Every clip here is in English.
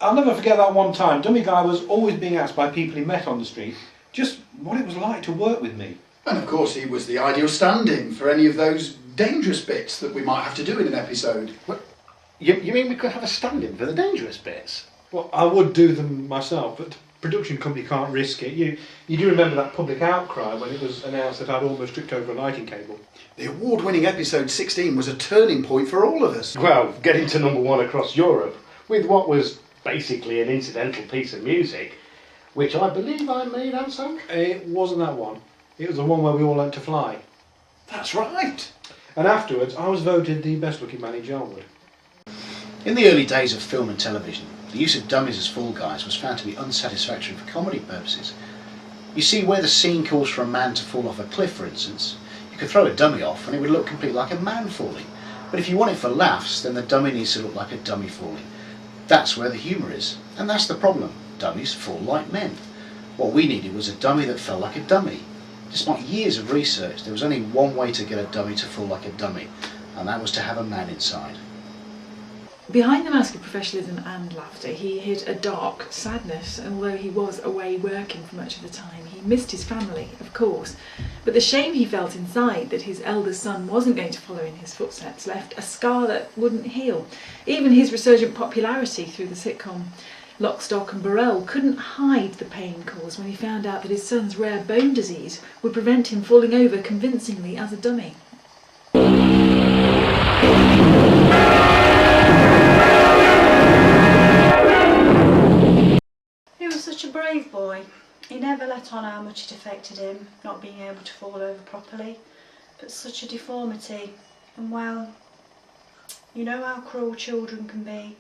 I'll never forget that one time. Dummy Guy was always being asked by people he met on the street just what it was like to work with me. And of course he was the ideal stand-in for any of those dangerous bits that we might have to do in an episode. What? You mean we could have a stand-in for the dangerous bits? Well, I would do them myself, but the production company can't risk it. You do remember that public outcry when it was announced that I'd almost tripped over a lighting cable? The award-winning episode 16 was a turning point for all of us. Well, getting to #1 across Europe with what was basically an incidental piece of music, which I believe I made and sang. It wasn't that one. It was the one where we all learnt to fly. That's right. And afterwards, I was voted the best looking man in Jarwood. In the early days of film and television, the use of dummies as fall guys was found to be unsatisfactory for comedy purposes. You see, where the scene calls for a man to fall off a cliff, for instance, you could throw a dummy off and it would look completely like a man falling. But if you want it for laughs, then the dummy needs to look like a dummy falling. That's where the humour is, and that's the problem. Dummies fall like men. What we needed was a dummy that fell like a dummy. Despite years of research, there was only one way to get a dummy to fall like a dummy, and that was to have a man inside. Behind the mask of professionalism and laughter, he hid a dark sadness. Although he was away working for much of the time, he missed his family, of course. But the shame he felt inside that his eldest son wasn't going to follow in his footsteps left a scar that wouldn't heal. Even his resurgent popularity through the sitcom Lock, Stock and Barrel couldn't hide the pain caused when he found out that his son's rare bone disease would prevent him falling over convincingly as a dummy. He was such a brave boy. He never let on how much it affected him, not being able to fall over properly. But such a deformity, and well, you know how cruel children can be.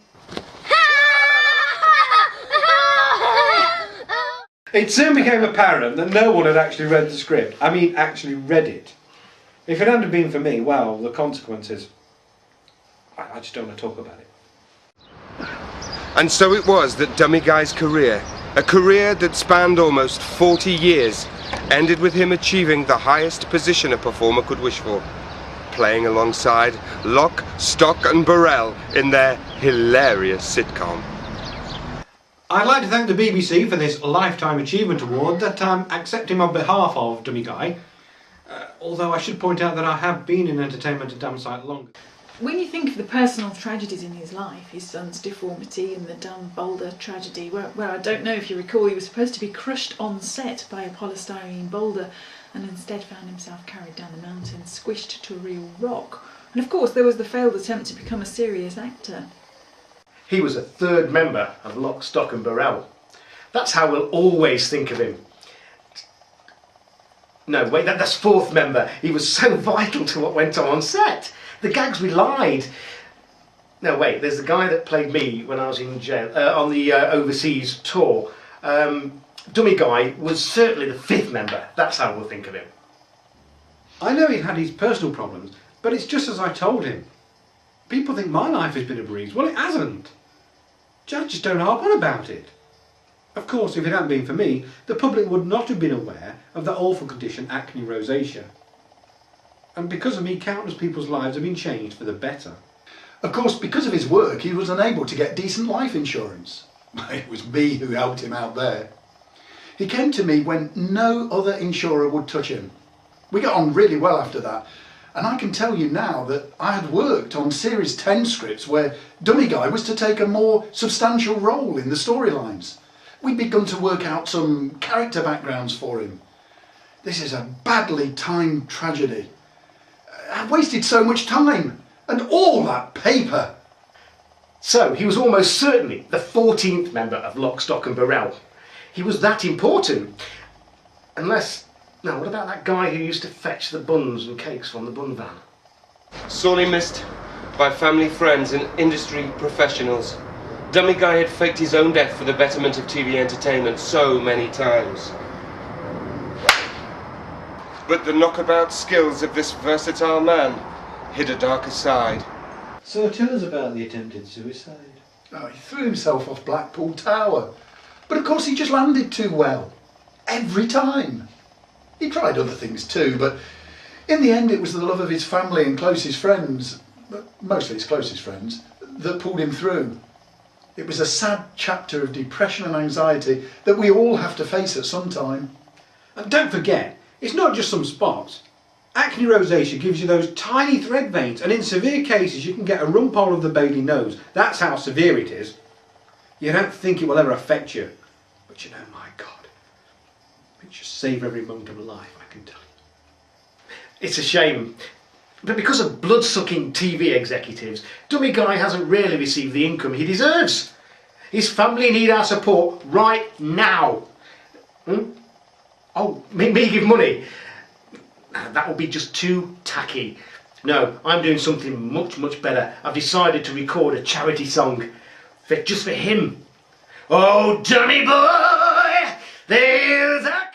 It soon became apparent that no one had actually read the script. I mean, actually read it. If it hadn't been for me, well, the consequences, I just don't want to talk about it. And so it was that Dummy Guy's career, a career that spanned almost 40 years, ended with him achieving the highest position a performer could wish for, playing alongside Lock, Stock and Barrel in their hilarious sitcom. I'd like to thank the BBC for this Lifetime Achievement Award that I'm accepting on behalf of Dummy Guy, although I should point out that I have been in entertainment a damn sight longer. When you think of the personal tragedies in his life, his son's deformity and the Dan Boulder tragedy, where I don't know if you recall, he was supposed to be crushed on set by a polystyrene boulder and instead found himself carried down the mountain, squished to a real rock. And of course there was the failed attempt to become a serious actor. He was a third member of Lock, Stock and Barrel. That's how we'll always think of him. No, wait, that's fourth member. He was so vital to what went on set. The gags we lied. No, wait, there's the guy that played me when I was in jail, on the overseas tour. Dummy Guy was certainly the fifth member. That's how we'll think of him. I know he had his personal problems, but it's just as I told him. People think my life has been a breeze. Well, it hasn't. Just don't harp on about it. Of course, if it hadn't been for me, the public would not have been aware of that awful condition, acne rosacea. And because of me, countless people's lives have been changed for the better. Of course, because of his work, he was unable to get decent life insurance. It was me who helped him out there. He came to me when no other insurer would touch him. We got on really well after that. And I can tell you now that I had worked on Series 10 scripts where Dummy Guy was to take a more substantial role in the storylines. We'd begun to work out some character backgrounds for him. This is a badly timed tragedy. I've wasted so much time and all that paper. So, he was almost certainly the 14th member of Lock, Stock and Barrel. He was that important. Unless... Now, what about that guy who used to fetch the buns and cakes from the bun van? Sorely missed by family, friends and industry professionals. Dummy Guy had faked his own death for the betterment of TV entertainment so many times. But the knockabout skills of this versatile man hid a darker side. So tell us about the attempted suicide. Oh, he threw himself off Blackpool Tower. But of course he just landed too well. Every time. He tried other things too, but in the end it was the love of his family and closest friends, but mostly his closest friends, that pulled him through. It was a sad chapter of depression and anxiety that we all have to face at some time. And don't forget, it's not just some spots. Acne rosacea gives you those tiny thread veins, and in severe cases you can get a rumpole of the baby nose. That's how severe it is. You don't think it will ever affect you, but you know, my God, it just save every moment of life, I can tell you. It's a shame. But because of blood-sucking TV executives, Dummy Guy hasn't really received the income he deserves. His family need our support right now. Oh, me give money? That would be just too tacky. No, I'm doing something much better. I've decided to record a charity song just for him. Oh, Dummy Boy, there's a